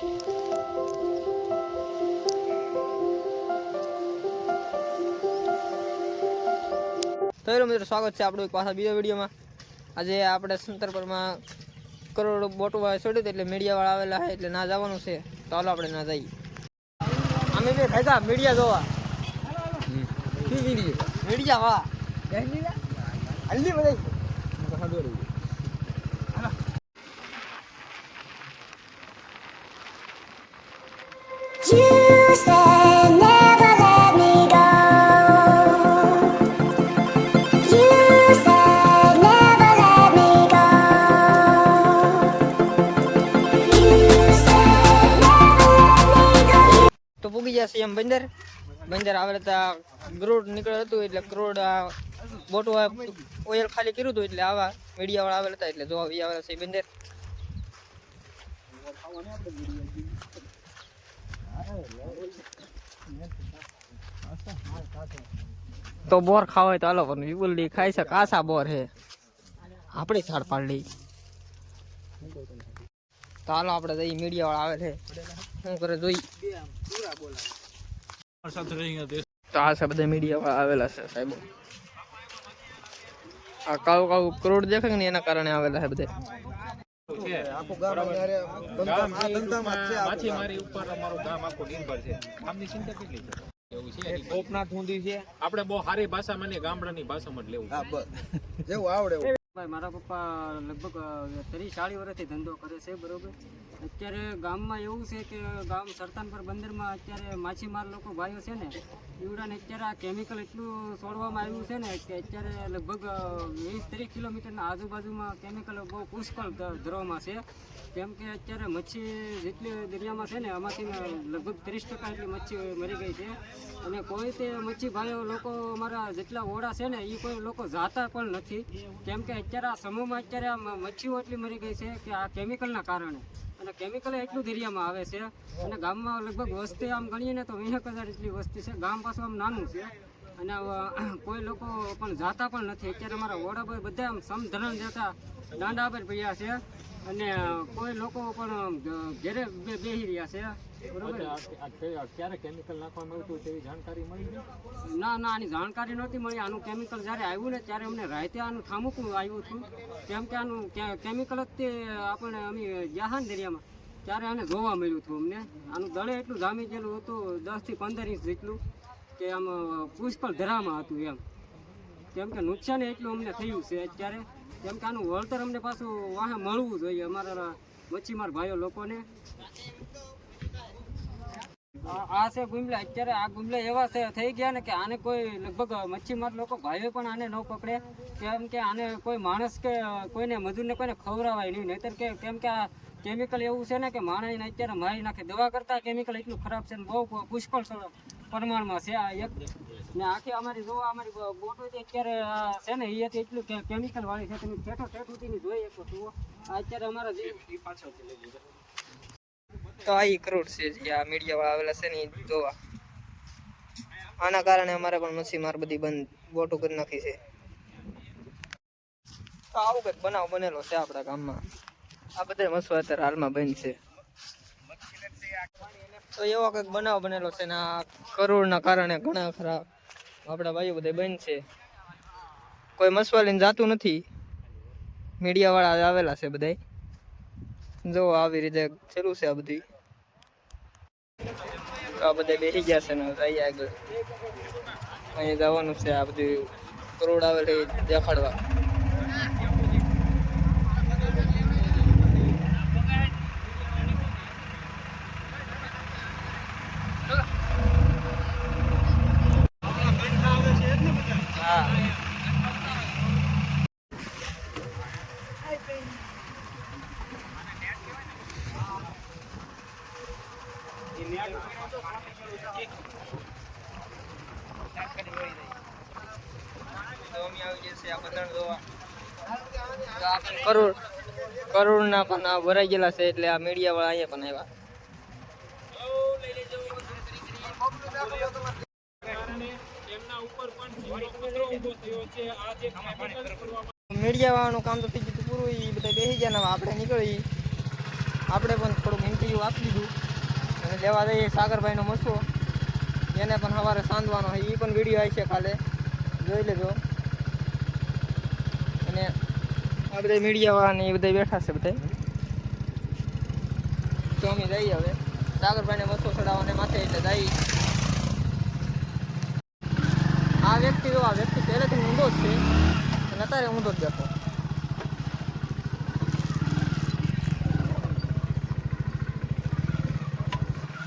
તો હેલો મિત્રો, સ્વાગત છે આપણું એક પાછા બીજા વિડીયોમાં। આજે આપણે સંતરપરમાં કરોડ બોટવા છોડી એટલે મીડિયાવાળા આવેલા છે એટલે ના જવાનું છે। તો હાલો આપણે ના જઈએ। અમે બે ખાતા મીડિયા જોવા મીડિયા વાળા હલ્દી બધા તો પૂગી જશે એમ બંદર આવે હતા કરોડ નીકળ્યું હતું એટલે કરોડ બોટો ઓઇલ ખાલી કર્યું હતું એટલે આવા મીડિયા વાળા આવેલા હતા એટલે જોવા આવેલા છે બંદર। તો બોર ખાવા તો હાલો પણ વિપુલ ખાય છે કાસા બોર હે આપણી છાડ પાડી તો હાલો આપણે જઈ મીડિયા વાળા આવે છે શું કરે જોઈ। તો આ છે બધા મીડિયા વાળા આવેલા છે સાહેબો। આ કાળું કાળું કરોડ દેખાય ને એના કારણે આવેલા છે બધા। આપણે બહુ સારી ભાષામાં ગામડાની ભાષામાં જ લેવું જેવું આવડે। મારા પપ્પા લગભગ 30-40 વર્ષથી ધંધો કરે છે બરોબર। અત્યારે ગામમાં એવું છે કે ગામ સરતાનપર બંદરમાં અત્યારે માછીમાર લોકો ભાઈઓ છે ને ઈવડાને અત્યારે આ કેમિકલ એટલું છોડવામાં આવ્યું છે ને કે અત્યારે લગભગ 20-30 કિલોમીટરના આજુબાજુમાં કેમિકલ બહુ પુષ્કળ ધરવામાં છે। કેમ કે અત્યારે મચ્છી જેટલી દરિયામાં છે ને આમાંથી લગભગ 30% એટલી મચ્છી મરી ગઈ છે અને કોઈ તે મચ્છી ભાઈઓ લોકો અમારા જેટલા ઓળા છે ને એ કોઈ લોકો જાતા પણ નથી। કેમ કે અત્યારે આ સમૂહમાં અત્યારે આ મચ્છીઓ એટલી મરી ગઈ છે કે આ કેમિકલના કારણે અને કેમિકલ એટલું દરિયામાં આવે છે અને ગામમાં લગભગ વસ્તી આમ ગણીએ ને તો 20,000 જેટલી વસ્તી છે। ગામ પાછું આમ નાનું છે અને કોઈ લોકો પણ જાતા પણ નથી। અત્યારે અમારા ઓળા બધા આમ સમધરણ જતા દાંડા પર પડ્યા છે અને કોઈ લોકો પણ ઘેરે બેસી રહ્યા છે બરોબર। ક્યારે કેમિકલ નાખવામાં આવ્યું તેવી જાણકારી મળી? ના આની જાણકારી નહોતી મળી। આનું કેમિકલ જ્યારે આવ્યું ને ત્યારે અમને રાતે આનું ઠામુકું આવ્યું હતું કેમ કે આનું કેમિકલ જ તે આપણે અમે ગયા ને દરિયામાં ત્યારે આને જોવા મળ્યું હતું અમને। આનું દળે એટલું જામી ગયેલું હતું 10 થી 15 ઇંચ જેટલું કે આમ પુષ્કળ ધરામાં હતું એમ। કેમ કે નુકસાન એટલું અમને થયું છે અત્યારે કેમ કે આનું વળતર અમને પાછું વાહે મળવું જોઈએ અમારા મચ્છીમાર ભાઈઓ લોકોને। આ છે ગુમલા। અત્યારે આ ગુમલા એવા થઈ ગયા ને કે આને કોઈ લગભગ મચ્છીમાર લોકો ભાઈઓ પણ આને ન પકડે કેમ કે આને કોઈ માણસ કે કોઈને મજૂરને કોઈને ખવડાવાય નહીં નહીતર કે કેમ કે આ કેમિકલ એવું છે ને કે માણસને અત્યારે મારી નાખે। દવા કરતાં કેમિકલ એટલું ખરાબ છે ને બહુ પુષ્કળ પ્રમાણમાં છે આ એક ને આખી અમારી જોવા અમારી બોટો અત્યારે છે ને એ એટલું કેમિકલ વાળી છે તમે ઠેઠ સુધીની જોઈ શકો છો। અત્યારે અમારા જે પાછળ તો આ કરોડ છે જે આ મીડિયા વાળા આવેલા છે ને જોવા। આના કારણે અમારે પણ મચ્છીમાર બધી બંધ બોટો કરી નાખી છે। તો આવું કંઈક બનાવ બનેલો છે આપણા ગામમાં। આ બધા મચ્છીઓ અત્યારે હાલમાં બંધ છે તો એવો કંઈક બનાવ બનેલો છે ને આ કરોડના કારણે ઘણા ખરા આપણા ભાઈઓ બધા બંધ છે। કોઈ મસવા લઈને જાતું નથી। મીડિયા વાળા આવેલા છે બધા જો આવી રીતે ચાલુ છે આ બધી। આ બધા બેસી ગયા છે ને જઈએ આગળ અહીંયા જવાનું છે આ બધું કરોડ આવેલી દેખાડવા। હા કરોડ ના પણ ભરાઈ ગયેલા છે એટલે આ મીડિયા વાળા અહીંયા પણ આવ્યા। મીડિયા વાળાનું કામ તો થઈ ગયું પૂરું। એ બધા બેસી ગયા ને આપણે નીકળી આપણે પણ થોડુંક ઇન્ટરવ્યૂ આપી દીધું અને લેવા જઈએ સાગરભાઈનો મસો, એને પણ સવારે સાંધવાનો હોય, એ પણ વિડીયો આવી છે કાલે, જોઈ લેજો. અને આ બધા મીડિયાવાળા ને એ બધા બેઠા છે બધા. તો અમે જઈએ હવે સાગરભાઈને મસો ચડાવવાને માથે એટલે જઈએ. આ વ્યક્તિ પહેલેથી ઊંધો જ છે અને અત્યારે ઊંધો જ બેઠો.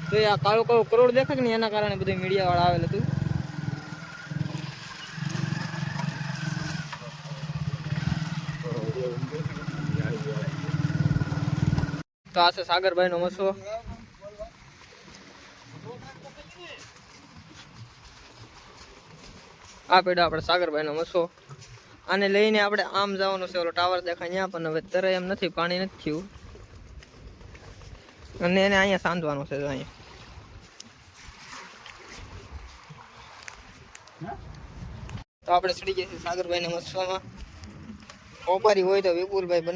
તો આ કાળો કાળો કરોડ દેખાય ને એના કારણે બધું મીડિયા વાળા આવેલ હતું. તો આ છે સાગરભાઈ નો મસો. આ પેડો આપણે સાગરભાઈ નો મસો. આને લઈને આપણે આમ જવાનું છે, ઓલો ટાવર દેખાય ત્યાં, પણ હવે તરે એમ નથી, પાણી નથી થયું અને એને અહીંયા સાંધવાનું છે. અહીંયા તો આપણે ચડી જઈએ સાગરભાઈ ના મસવામાં. કોપારી હોય તો વિપુલભાઈ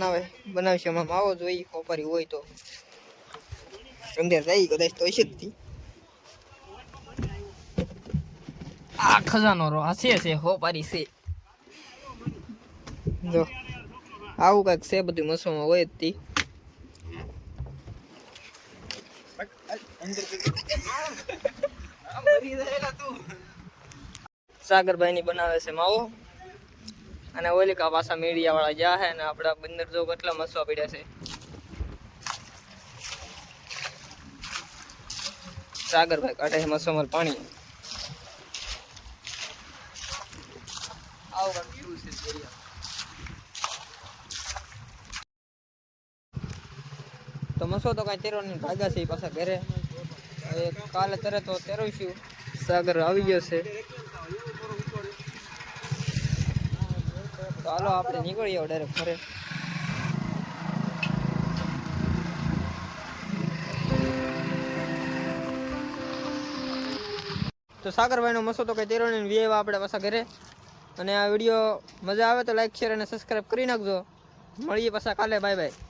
બનાવશે. એમાં માવો જોઈએ, કોપારી હોય તો અંદર જઈ કદાચ તો હશે જ. આ ખજાનો રો છે કોપારી છે. જો આવું કઈક છે, બધું મસોમાં હોય જ તી. સાગરભાઈ ની બનાવે છે માવો, અને ઓલિકા પાછા મીડિયા વાળા જ્યાં હે ને આપડા બંદર જો કેટલા મસવા પડ્યા છે. સાગરભાઈ કાઢે છે મસોમાં પાણી. આવું છે તો મસો તો કઈ તેરો નહીં, ભાગ્યા છે પાછા ઘરે. હવે કાલે તરે તો તેરવીશું. સાગર આવી ગયો છે. તો હાલો આપણે નીકળીએ ડાયરેક્ટ ઘરે. તો સાગરભાઈ નો મસો તો કઈ તેરો નહીં, વી આપણે પાછા ઘરે. અને આ વિડીયો મજા આવે તો લાઈક શેર અને સબસ્ક્રાઈબ કરી નાખજો. મળીએ પાછા કાલે. Bye bye.